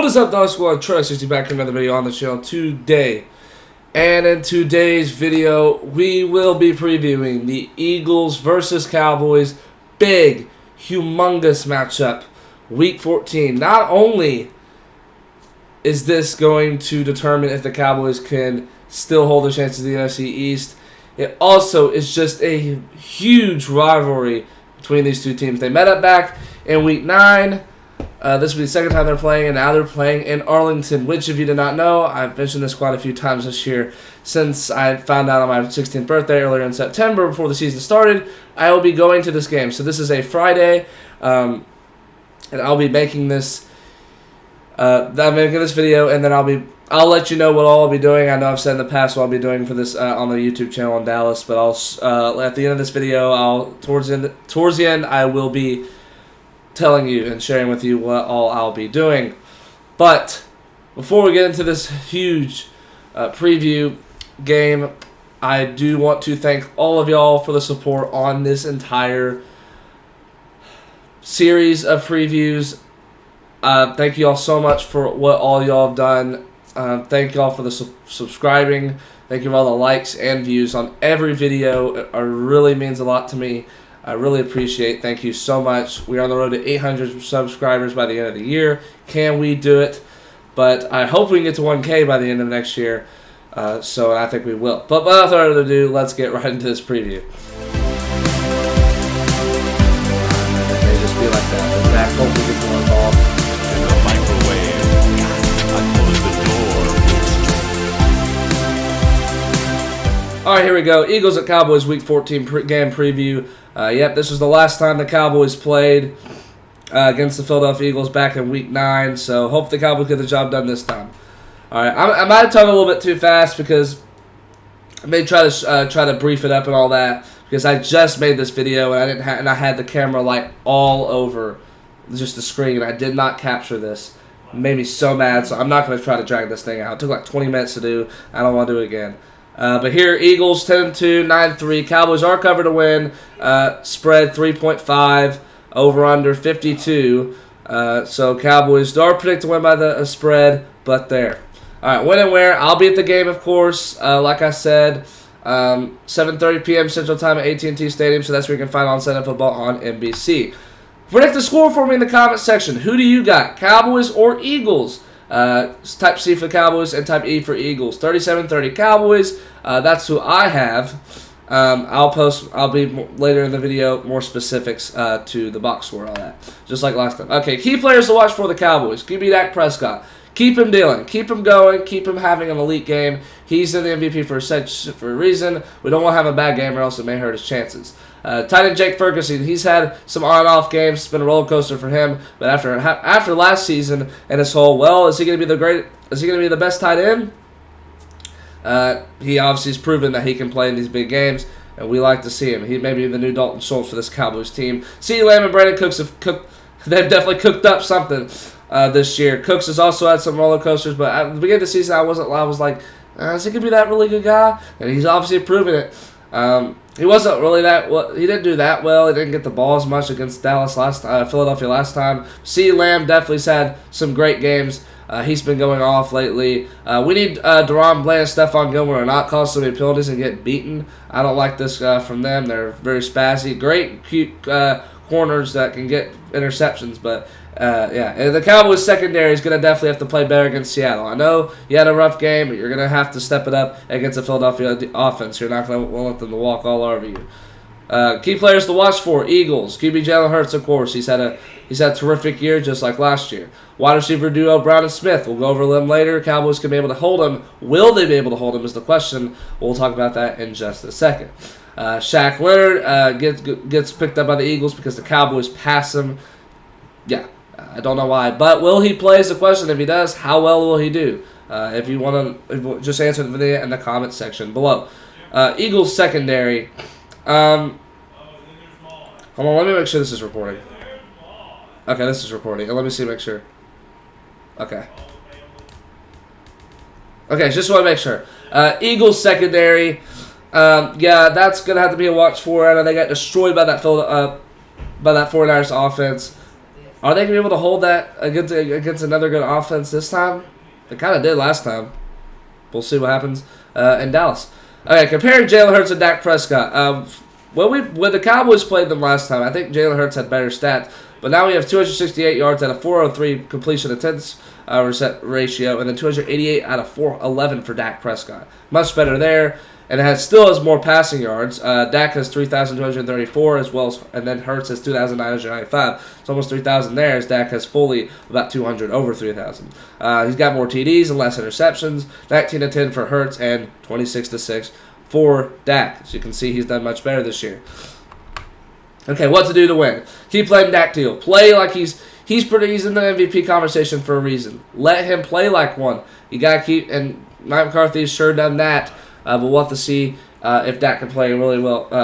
What is up, Dog Squad? Trust back in another video on the channel today. And in today's video, we will be previewing the Eagles versus Cowboys big, humongous matchup, Week 14. Not only is this going to determine if the Cowboys can still hold their chances in the NFC East, it also is just a huge rivalry between these two teams. They met up back in Week 9. This will be the second time they're playing, and now they're playing in Arlington, which, if you did not know, I've mentioned this quite a few times this year since I found out on my 16th birthday earlier in September before the season started. I will be going to this game. So this is a Friday, and I'll be making this. I'm making this video, and then I'll let you know what I'll be doing. I know I've said in the past what I'll be doing for this on the YouTube channel in Dallas, but I'll at the end of this video, towards the end, I will be telling you and sharing with you what all I'll be doing. But before we get into this huge preview game, I do want to thank all of y'all for the support on this entire series of previews. Thank you all so much for what all y'all have done. Thank y'all for the subscribing. Thank you for all the likes and views on every video. It really means a lot to me. I really appreciate. Thank you so much. We are on the road to 800 subscribers by the end of the year. Can we do it? But I hope we can get to 1K by the end of next year. So I think we will. But without further ado, let's get right into this preview. It may just be like that. In fact, hopefully we get more involved. In the microwave, I closed the door. All right, here we go. Eagles at Cowboys Week 14 game preview. Yep, this was the last time the Cowboys played against the Philadelphia Eagles back in Week 9, so hope the Cowboys get the job done this time. All right, I might have talked a little bit too fast because I may try to brief it up and all that because I just made this video and I had the camera like all over just the screen. I did not capture this. It made me so mad, so I'm not going to try to drag this thing out. It took like 20 minutes to do. I don't want to do it again. But here, Eagles 10-2, 9-3. Cowboys are covered to win. Spread 3.5, over under 52. So Cowboys are predicted to win by the spread, but there. All right, when and where? I'll be at the game, of course. Like I said, 7:30 p.m. Central Time at AT&T Stadium. So that's where you can find On Sunday Football on NBC. Predict the score for me in the comment section. Who do you got, Cowboys or Eagles? Type C for Cowboys and type E for Eagles. 37-30 Cowboys. That's who I have. I'll be later in the video more specifics to the box score and all that, just like last time. Okay, key players to watch for the Cowboys. QB Dak Prescott. Keep him dealing. Keep him going. Keep him having an elite game. He's in the MVP for a reason. We don't want to have a bad game or else it may hurt his chances. Tight end Jake Ferguson, he's had some on-off games. It's been a roller coaster for him. But after last season and his whole, is he going to be Is he going to be the best tight end? He obviously has proven that he can play in these big games, and we like to see him. He may be the new Dalton Schultz for this Cowboys team. CeeDee Lamb and Brandon Cooks have cooked. They've definitely cooked up something this year. Cooks has also had some roller coasters, but at the beginning of the season, I was like, is he going to be that really good guy? And he's obviously proven it. He wasn't really that well. He didn't do that well. He didn't get the ball as much against Philadelphia last time. CeeDee Lamb definitely had some great games. He's been going off lately. We need Deron Bland and Stephon Gilmore to not cause so many penalties and get beaten. I don't like this from them. They're very spazzy. Great, cute corners that can get interceptions, but yeah. And the Cowboys secondary is going to definitely have to play better against Seattle. I know you had a rough game, but you're going to have to step it up against the Philadelphia offense. You're not going to let them walk all over you. Key players to watch for: Eagles. QB Jalen Hurts, of course. He's had a terrific year, just like last year. Wide receiver duo Brown and Smith. We'll go over them later. Cowboys can be able to hold him. Will they be able to hold him is the question. We'll talk about that in just a second. Shaq Leonard gets picked up by the Eagles because the Cowboys pass him. Yeah, I don't know why, but will he play is the question. If he does, how well will he do? If you want to just answer the video in the comment section below. Eagles secondary. Hold on, let me make sure this is recording. Okay, this is recording. Let me see, make sure. Okay. Okay, just want to make sure. Eagles secondary. Yeah, that's gonna have to be a watch for. I know they got destroyed by that 49ers offense. Are they going to be able to hold that against another good offense this time? They kind of did last time. We'll see what happens in Dallas. Okay, comparing Jalen Hurts and Dak Prescott. When the Cowboys played them last time, I think Jalen Hurts had better stats. But now we have 268 yards out of 403 completion attempts ratio, and then 288 out of 411 for Dak Prescott. Much better there. And it still has more passing yards. Dak has 3,234 as well as, and then Hurts has 2,995. It's almost 3,000 there, as Dak has fully about 200 over 3,000. He's got more TDs and less interceptions. 19-10 for Hurts and 26-6 for Dak. As you can see, he's done much better this year. Okay, what to do to win? Keep playing Dak deal. Play like he's in the MVP conversation for a reason. Let him play like one. You gotta keep, and Mike McCarthy's sure done that. But we'll have to see if Dak can play a really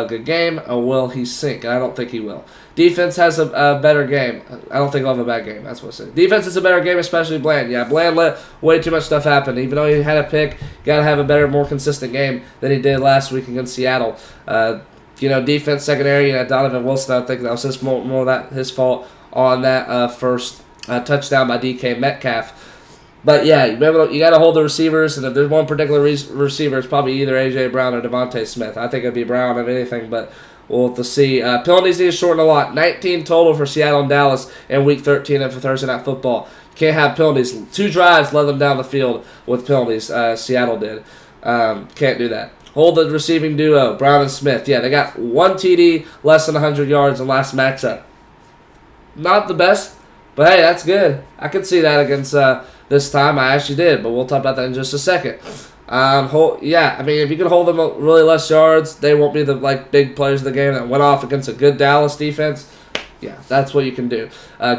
good game, or will he sink? And I don't think he will. Defense has a better game. I don't think he'll have a bad game. That's what I said. Defense is a better game, especially Bland. Yeah, Bland let way too much stuff happen. Even though he had a pick, got to have a better, more consistent game than he did last week against Seattle. Defense, secondary, Donovan Wilson, I think that was more that his fault on that first touchdown by DK Metcalf. But yeah, you got to hold the receivers, and if there's one particular receiver, it's probably either A.J. Brown or Devontae Smith. I think it'd be Brown if anything, but we'll have to see. Penalties need to shorten a lot. 19 total for Seattle and Dallas in Week 13 and for Thursday Night Football. You can't have penalties. 2 drives led them down the field with penalties. Seattle did. Can't do that. Hold the receiving duo, Brown and Smith. Yeah, they got 1 TD, less than 100 yards in last matchup. Not the best, but hey, that's good. I could see that against this time. I actually did, but we'll talk about that in just a second. If you can hold them really less yards, they won't be the big players of the game that went off against a good Dallas defense. Yeah, that's what you can do.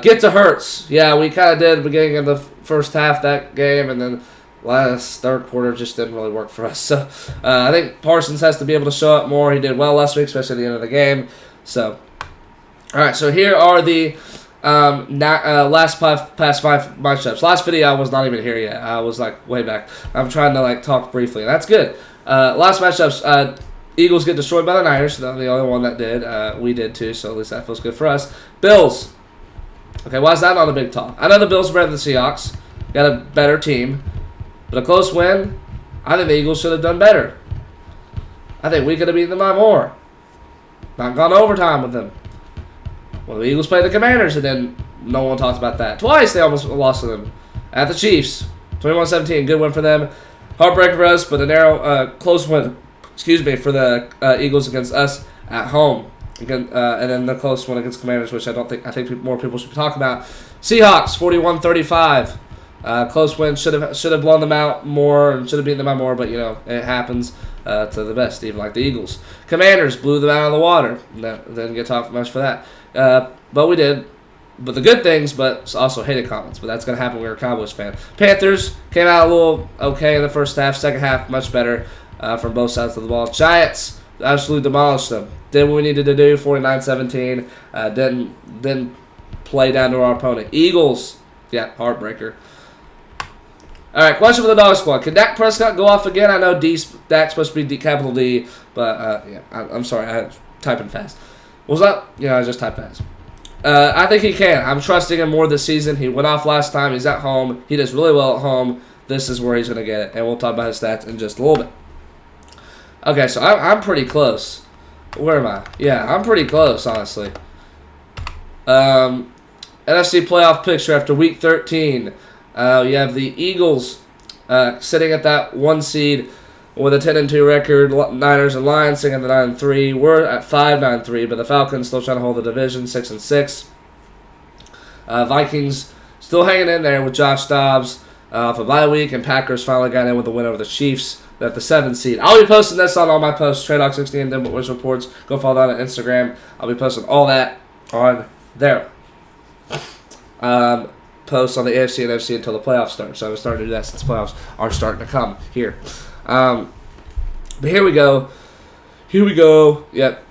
Get to Hurts. Yeah, we kind of did at the beginning of the first half that game, and then last third quarter just didn't really work for us. So I think Parsons has to be able to show up more. He did well last week, especially at the end of the game. So, all right, so here are the last past 5 matchups. Last video I was not even here yet. I was way back. I'm trying to talk briefly. That's good. Last matchups. Eagles get destroyed by the Niners. They're the only one that did. We did too, so at least that feels good for us. Bills. Okay, why is that not a big talk? I know the Bills are better than the Seahawks. Got a better team. But a close win, I think the Eagles should have done better. I think we could have beaten them by more. Not gone overtime with them. Well, the Eagles played the Commanders, and then no one talks about that. Twice they almost lost to them. At the Chiefs, 21-17, good win for them. Heartbreaker for us, but a narrow, close win, for the Eagles against us at home. Again, and then the close one against Commanders, which I think more people should be talking about. Seahawks, 41-35. Close win, should have blown them out more and should have beaten them out more, but it happens to the best, even like the Eagles. Commanders blew them out of the water. Didn't get talked much for that, but we did. But the good things, but also hated comments. But that's gonna happen when we're a Cowboys fan. Panthers came out a little okay in the first half. Second half, much better from both sides of the ball. Giants absolutely demolished them. Did what we needed to do. 49-17. Didn't play down to our opponent. Eagles, yeah, heartbreaker. All right, question for the Dog Squad. Can Dak Prescott go off again? I know Dak's supposed to be capital D, but I'm sorry, I was typing fast. What was that? I just typed fast. I think he can. I'm trusting him more this season. He went off last time. He's at home. He does really well at home. This is where he's going to get it, and we'll talk about his stats in just a little bit. Okay, so I'm pretty close. Where am I? Yeah, I'm pretty close, honestly. NFC playoff picture after Week 13. You have the Eagles sitting at that 1 seed with a 10-2 record. Niners and Lions sitting at the 9-3. We're at 5-9-3, but the Falcons still trying to hold the division, 6-6. Vikings still hanging in there with Josh Dobbs for bye week, and Packers finally got in with the win over the Chiefs at the 7th seed. I'll be posting this on all my posts, TradeDog60 and Denver Wiz Reports. Go follow that on Instagram. I'll be posting all that on there. Posts on the AFC and NFC until the playoffs start. So I'm starting to do that since playoffs are starting to come here. But here we go. Yep.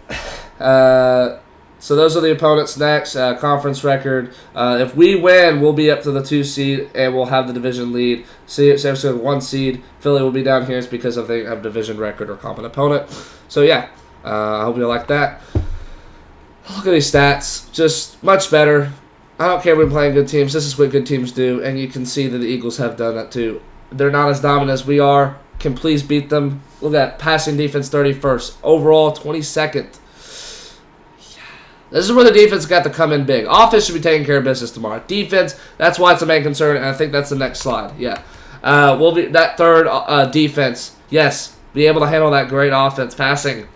So those are the opponents next. Conference record. If we win, we'll be up to the 2 seed and we'll have the division lead. San Francisco 1 seed. Philly will be down here. It's because of they have division record or common opponent. So yeah, I hope you like that. Look at these stats. Just much better. I don't care when playing good teams. This is what good teams do, and you can see that the Eagles have done that too. They're not as dominant as we are. Can please beat them. Look at that. Passing defense 31st. Overall 22nd. This is where the defense got to come in big. Offense should be taking care of business tomorrow. Defense, that's why it's a main concern, and I think that's the next slide. Yeah. We'll be that third defense. Yes. Be able to handle that great offense. Passing.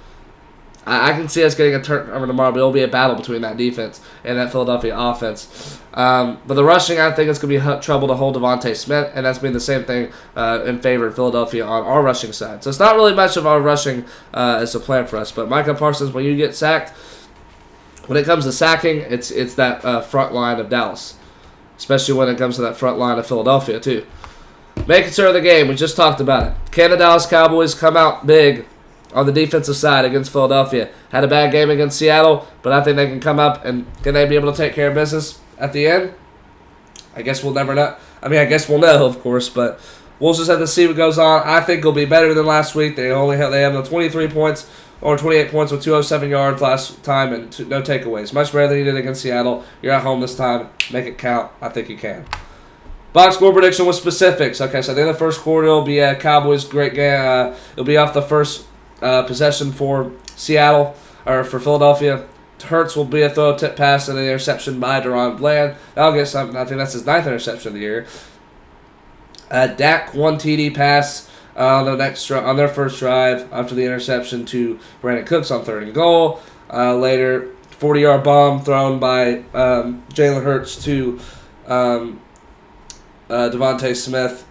I can see us getting a turnover tomorrow, but it'll be a battle between that defense and that Philadelphia offense. But the rushing, I think it's going to be trouble to hold Devontae Smith, and that's been the same thing in favor of Philadelphia on our rushing side. So it's not really much of our rushing as a plan for us. But Micah Parsons, when you get sacked, when it comes to sacking, it's that front line of Dallas, especially when it comes to that front line of Philadelphia too. Main concern of the game, we just talked about it. Can the Dallas Cowboys come out big on the defensive side against Philadelphia? Had a bad game against Seattle, but I think they can come up, and can they be able to take care of business at the end? I guess we'll never know. I guess we'll know, of course, but we'll just have to see what goes on. I think it'll be better than last week. They have the 23 points or 28 points with 207 yards last time and no takeaways. Much better than you did against Seattle. You're at home this time. Make it count. I think you can. Box score prediction with specifics. Okay, so at the end of the first quarter, it'll be a Cowboys great game. It'll be off the first possession for Seattle, or for Philadelphia. Hurts will be a throw, tip pass, and an interception by Deron Bland. That'll get something. I think that's his 9th interception of the year. Dak 1 TD pass on their first drive after the interception to Brandon Cooks on 3rd and goal. Later, 40-yard bomb thrown by Jalen Hurts to Devontae Smith.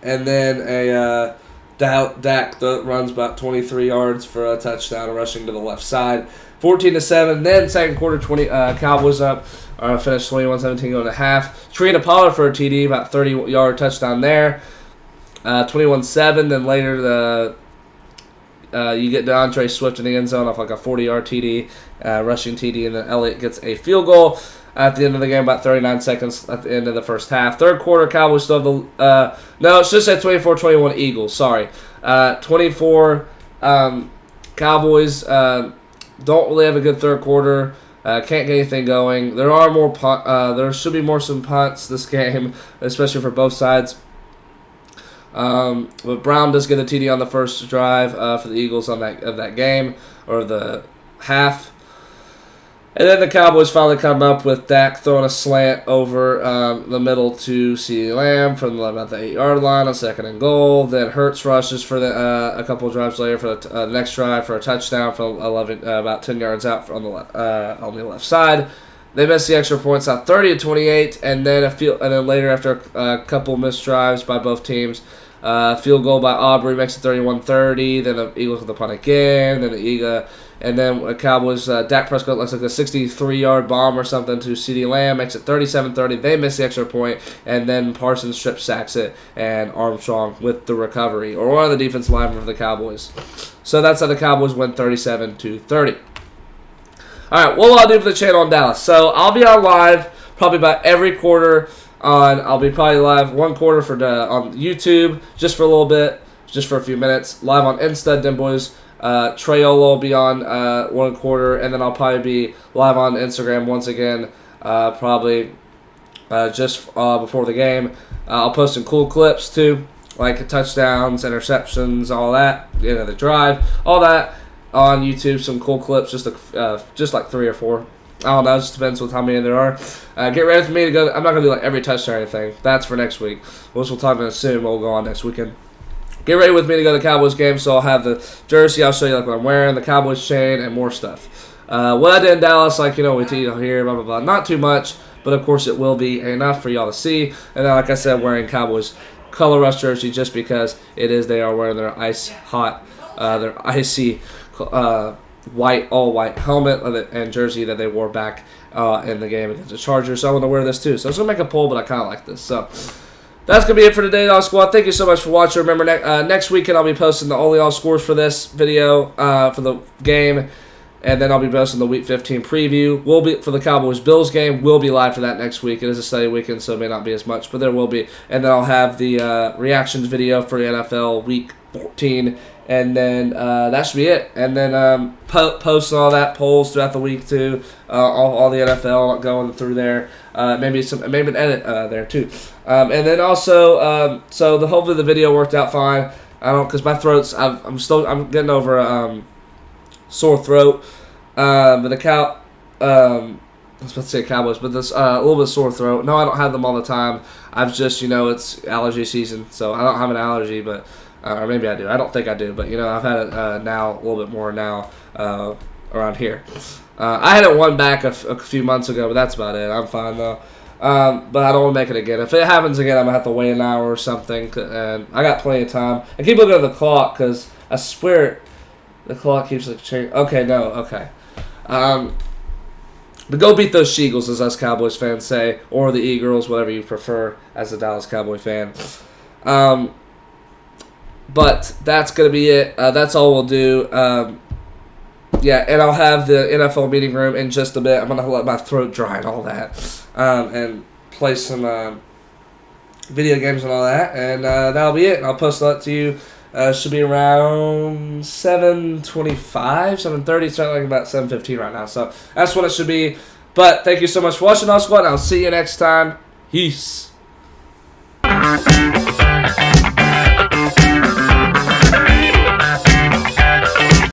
And then a Dak runs about 23 yards for a touchdown, rushing to the left side. 14-7. Then second quarter, Cowboys up. Finished 21-17 going to half. Trina Pollard for a TD, about 30-yard touchdown there. 21-7. Then later you get DeAndre Swift in the end zone off like a 40-yard TD, rushing TD, and then Elliott gets a field goal at the end of the game, about 39 seconds at the end of the first half. Third quarter, Cowboys still have the no, it's just at 24-21 Eagles. Sorry, 24 Cowboys don't really have a good third quarter. Can't get anything going. There are more there should be some punts this game, especially for both sides. But Brown does get a TD on the first drive for the Eagles of that game, or the half. And then the Cowboys finally come up with Dak throwing a slant over the middle to CeeDee Lamb from about the 8-yard line on 2nd and goal. Then Hurts rushes for a couple of drives later for the next drive for a touchdown from about 10 yards out on the left side. They miss the extra points out 30-28, and then later after a couple missed drives by both teams, field goal by Aubrey makes it 31-30. Then the Eagles with the punt again. And then the Cowboys, Dak Prescott looks like a 63-yard bomb or something to CeeDee Lamb, makes it 37-30. They miss the extra point, and then Parsons strip sacks it, and Armstrong with the recovery, or one of the defensive linemen for the Cowboys. So that's how the Cowboys win 37-30. All right, what will I do for the channel in Dallas? So I'll be on live probably about every quarter. I'll be probably live one quarter on YouTube, just for a little bit, just for a few minutes. Live on Insta, Den Boys. Trayolo will be on one quarter, and then I'll probably be live on Instagram once again, probably just before the game. I'll post some cool clips too, like touchdowns, interceptions, all that, the drive, all that on YouTube. Some cool clips, just like 3 or 4. I don't know, it just depends on how many there are. Get ready for me to go. I'm not going to do like every touchdown or anything. That's for next week. We'll talk about it soon. We'll go on next weekend. Get ready with me to go to the Cowboys game, so I'll have the jersey. I'll show you like what I'm wearing, the Cowboys chain, and more stuff. What I did in Dallas, we here, blah, blah, blah. Not too much, but of course it will be enough for y'all to see. And then, like I said, wearing Cowboys color rush jersey just because they are wearing their their icy all white helmet and jersey that they wore back in the game against the Chargers. So I'm going to wear this too. So I was going to make a poll, but I kind of like this. So that's going to be it for today, All Squad. Thank you so much for watching. Remember, next weekend I'll be posting the only all scores for this video for the game. And then I'll be posting the Week 15 preview. We'll be for the Cowboys-Bills game. We'll be live for that next week. It is a study weekend, so it may not be as much, but there will be. And then I'll have the reactions video for the NFL Week 14, and then that should be it. And then post all that polls throughout the week too. All the NFL going through there. Maybe an edit there too. And then also, so hopefully the video worked out fine. I don't, because my throat's I'm getting over sore throat. But I was about to say Cowboys, but this a little bit sore throat. No, I don't have them all the time. I've just, it's allergy season, so I don't have an allergy, but or maybe I do. I don't think I do, but I've had it now a little bit more now around here. I had it one back a few months ago, but that's about it. I'm fine though. But I don't want to make it again. If it happens again, I'm gonna have to wait an hour or something, and I got plenty of time. I keep looking at the clock because I swear the clock keeps changing. Okay, no, okay. But go beat those Sheagles, as us Cowboys fans say, or the E-Girls, whatever you prefer as a Dallas Cowboy fan. But that's going to be it. That's all we'll do. Yeah, and I'll have the NFL meeting room in just a bit. I'm going to let my throat dry and all that. And play some video games and all that. And that'll be it. And I'll post that to you. Should be around 7:25, 7:30, starting like about 7:15 right now. So that's what it should be. But thank you so much for watching, All Squad. I'll see you next time. Peace.